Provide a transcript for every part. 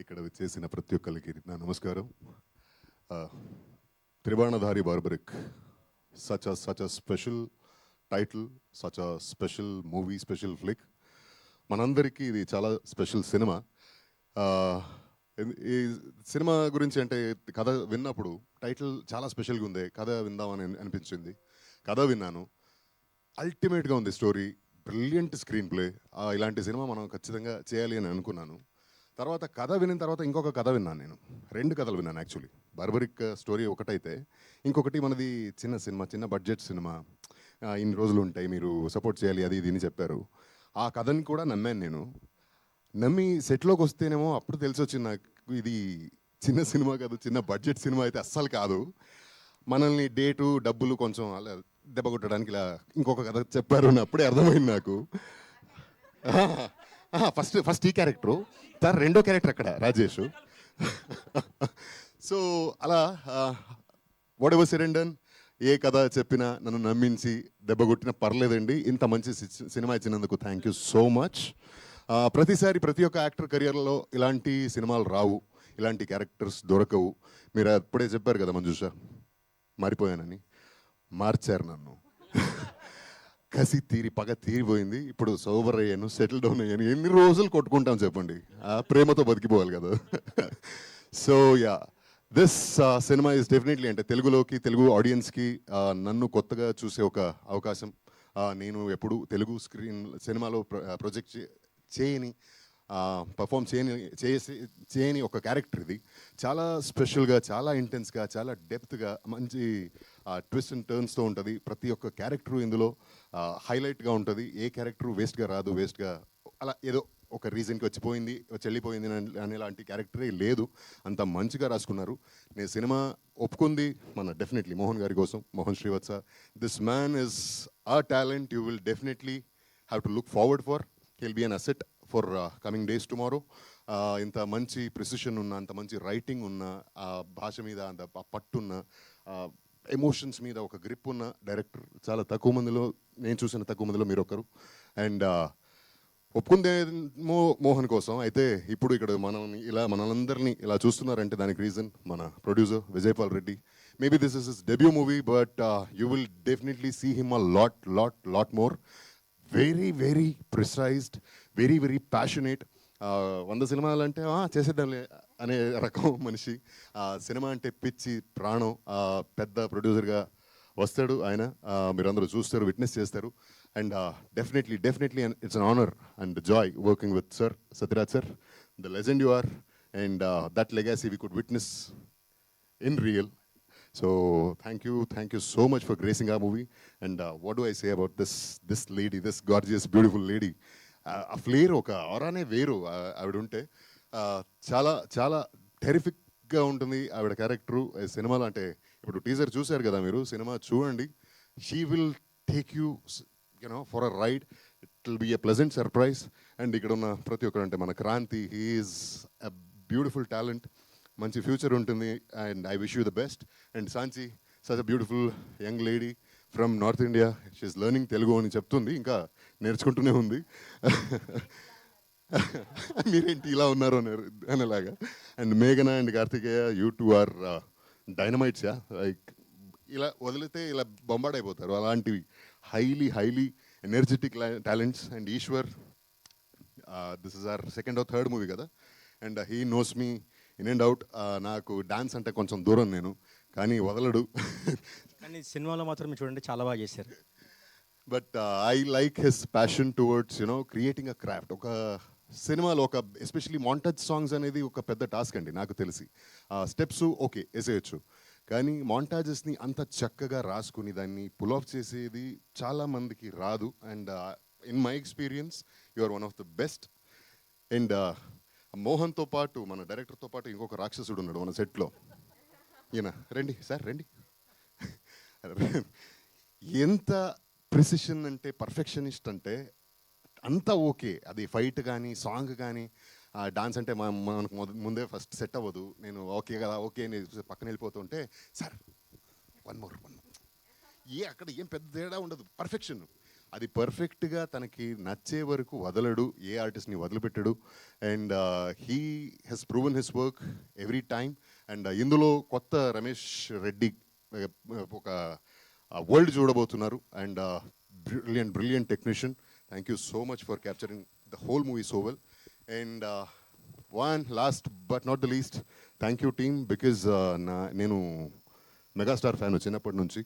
ఇక్కడ వచ్చేసిన ప్రతి ఒక్కరికి నా నమస్కారం. Tribanadhari Barbarik, such a special title, such a special movie, special flick. మనందరికీ ఇది చాలా స్పెషల్ సినిమా. ఈ సినిమా గురించి అంటే కథ విన్నప్పుడు టైటిల్ చాలా స్పెషల్గా ఉంది, కథ విందామని అనిపించింది. కథ విన్నాను, అల్టిమేట్గా ఉంది స్టోరీ, బ్రిలియంట్ స్క్రీన్ ప్లే. ఇలాంటి సినిమా మనం ఖచ్చితంగా చేయాలి అని అనుకున్నాను. తర్వాత కథ విన్న తర్వాత ఇంకొక కథ విన్నాను. నేను 2 కథలు విన్నాను యాక్చువల్లీ. బార్బరిక్ స్టోరీ ఒకటైతే, ఇంకొకటి మనది చిన్న సినిమా, చిన్న బడ్జెట్ సినిమా, ఇన్ని రోజులు ఉంటాయి, మీరు సపోర్ట్ చేయాలి, అది ఇది అని చెప్పారు. ఆ కథని కూడా నమ్మాను నేను. నమ్మి సెట్లోకి వస్తేనేమో అప్పుడు తెలిసి వచ్చింది నాకు, ఇది చిన్న సినిమా కాదు, చిన్న బడ్జెట్ సినిమా అయితే అస్సలు కాదు. మనల్ని డేటు డబ్బులు కొంచెం అలా దెబ్బ కొట్టడానికి ఇలా ఇంకొక కథ చెప్పారు అని అప్పుడే అర్థమైంది నాకు. ఫస్ట్ ఈ క్యారెక్టరు, సార్ రెండో క్యారెక్టర్ అక్కడ రాజేష్. సో అలా whatever said and done, ఏ కథ చెప్పినా నన్ను నమ్మించి దెబ్బ కొట్టినా పర్లేదండి. ఇంత మంచి సినిమా ఇచ్చినందుకు థ్యాంక్ యూ సో మచ్. ప్రతిసారి ప్రతి ఒక్క యాక్టర్ కెరియర్లో ఇలాంటి సినిమాలు రావు, ఇలాంటి క్యారెక్టర్స్ దొరకవు. మీరు అప్పుడే చెప్పారు కదా మంజుష, మారిపోయానని. మార్చారు నన్ను. కసి తీరి పగ తీరిపోయింది. ఇప్పుడు సోబర్ అయ్యాను, సెటిల్ డౌన్ అయ్యాను. ఎన్ని రోజులు కొట్టుకుంటాం చెప్పండి, ప్రేమతో బతికిపోవాలి కదా. So yeah, this cinema is definitely, అంటే తెలుగులోకి, తెలుగు ఆడియన్స్కి నన్ను కొత్తగా చూసే ఒక అవకాశం. నేను ఎప్పుడు తెలుగు స్క్రీన్ సినిమాలో ప్రొజెక్ట్ చేయని, పర్ఫామ్ చేయని ఒక క్యారెక్టర్ ఇది. చాలా స్పెషల్గా, చాలా ఇంటెన్స్గా, చాలా డెప్త్గా, మంచి ట్విస్ట్ అండ్ టర్న్స్తో ఉంటుంది. ప్రతి ఒక్క క్యారెక్టరు ఇందులో హైలైట్గా ఉంటుంది. ఏ క్యారెక్టరు వేస్ట్గా రాదు, వేస్ట్గా అలా ఏదో ఒక రీజన్కి వచ్చిపోయింది, వెళ్ళిపోయింది అనేలాంటి క్యారెక్టరే లేదు. అంత మంచిగా రాసుకున్నారు. నేను సినిమా ఒప్పుకుంది మన డెఫినెట్లీ మోహన్ గారి కోసం, Mohan Srivatsa. This man is a talent you will definitely have to look forward for. He'll be an asset for coming days tomorrow. ఇంత మంచి ప్రిసిషన్ ఉన్న, అంత మంచి రైటింగ్ ఉన్న, భాష మీద అంత పట్టున్న, ఎమోషన్స్ మీద ఒక గ్రిప్ ఉన్న డైరెక్టర్ చాలా తక్కువ మందిలో, నేను చూసిన తక్కువ మందిలో మీరు ఒకరు. అండ్ ఒప్పుకుందేమో మోహన్ కోసం, అయితే ఇప్పుడు ఇక్కడ మనందరినీ ఇలా చూస్తున్నారంటే దానికి రీజన్ మన producer Vijayapal Reddy. Maybe this is his debut movie, but you will definitely see him a lot more. Very very precised, very very passionate. 100 సినిమాలు అంటే చేసేద్దాంలే అనే రకం మనిషి. సినిమా అంటే పిచ్చి ప్రాణం. పెద్ద ప్రొడ్యూసర్గా వస్తాడు ఆయన, మీరందరూ చూస్తారు, విట్నెస్ చేస్తారు. And definitely it's an honour and joy working with sir Sathyaraj sir, the legend you are. And that legacy we could witness in real. So thank you so much for gracing our movie. And what do I say about this lady, this gorgeous, beautiful lady? A flair, oka aurane veru ఆవిడ ఉంటే చాలా చాలా టెరిఫిక్గా ఉంటుంది ఆవిడ character సినిమాలో. అంటే ఇప్పుడు teaser చూశారు కదా మీరు, సినిమా చూడండి. She will take you for a ride. It will be a pleasant surprise. And ఇక్కడ ఉన్న ప్రతి ఒక్కరు, అంటే మన Kranthi, he is a beautiful talent, మంచి ఫ్యూచర్ ఉంటుంది. And I wish you the best. And Sanchi, such a beautiful young lady from north India. She's learning Telugu అని చెప్తుంది, ఇంకా నేర్చుకుంటూనే ఉంది. మీరేంటి ఇలా ఉన్నారు అనేలాగా. అండ్ మేఘన and Karthikeya, you two are dynamites. Like ఇలా వదిలితే ఇలా బొంబాడైపోతారు, అలాంటివి highly energetic talents. And Eshwar, this is our second or third movie కదా, and he knows me in and out. నాకు డాన్స్ అంటే కొంచెం దూరం నేను, కానీ వదలడు. కానీ సినిమాలో మాత్రం చూడండి చాలా బాగా చేశారు. But I like his passion towards creating a craft. ఒక సినిమాలో ఒక ఎస్పెషలీ మాంటేజ్ సాంగ్స్ అనేది ఒక పెద్ద టాస్క్ అండి నాకు తెలిసి. స్టెప్స్ ఓకే వేసేయచ్చు, కానీ మాంటాజెస్ని అంత చక్కగా రాసుకుని దాన్ని పుల్ ఆఫ్ చేసేది చాలా మందికి రాదు. And in my experience you are one of the best. And మోహన్తో పాటు, మన డైరెక్టర్తో పాటు ఇంకొక రాక్షసుడు ఉన్నాడు మన సెట్లో. ఈయన రండి సార్, రండి. ఎంత ప్రిసిషన్ అంటే, పర్ఫెక్షనిస్ట్ అంటే అంతా ఓకే. అది ఫైట్ కానీ, సాంగ్ కానీ, డాన్స్ అంటే మనకు ముందే ఫస్ట్ సెట్ అవ్వదు. నేను ఓకే కదా, ఓకే అని పక్కన వెళ్ళిపోతుంటే, సార్ వన్ మోర్ అక్కడ ఏం పెద్ద తేడా ఉండదు, పర్ఫెక్షన్. అది పర్ఫెక్ట్గా తనకి నచ్చే వరకు వదలడు, ఏ ఆర్టిస్ట్ని వదిలిపెట్టడు. And he Hess proven his work every time. And ఇందులో కొత్త రమేష్ రెడ్డి ఒక వరల్డ్ చూడబోతున్నారు. And brilliant technician. Thank you so much for capturing the whole movie so well. And last but not the least, thank you team, because నేను megastar fan చిన్నప్పటి నుంచి.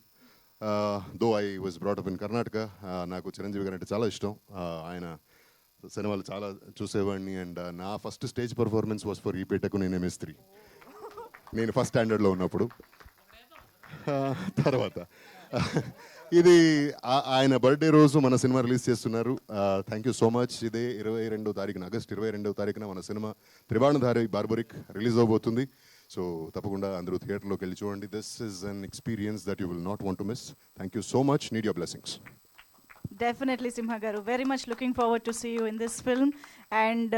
Though I was brought up in Karnataka. నాకు చిరంజీవి గారు అంటే చాలా ఇష్టం. ఆయన సినిమాలు చాలా చూసేవాడిని. అండ్ నా first stage performance was for ఈ పేటకు నేనే మేస్త్రి, నేను ఫస్ట్ స్టాండర్డ్లో ఉన్నప్పుడు. తర్వాత ఇది ఆయన బర్త్డే రోజు మన సినిమా రిలీజ్ చేస్తున్నారు. Thank you so much. ఇదే 22వ తారీఖున, ఆగస్ట్ 22వ తారీఖున మన సినిమా త్రిబాణధారి బార్బరిక్ రిలీజ్ అవబోతుంది. సో తప్పకుండా అందరూ థియేటర్లోకి వెళ్ళి చూడండి. This is an experience that you will not want to miss. Thank you so much. Need your blessings. Definitely, Simha Garu. Very much looking forward to see you in this film. And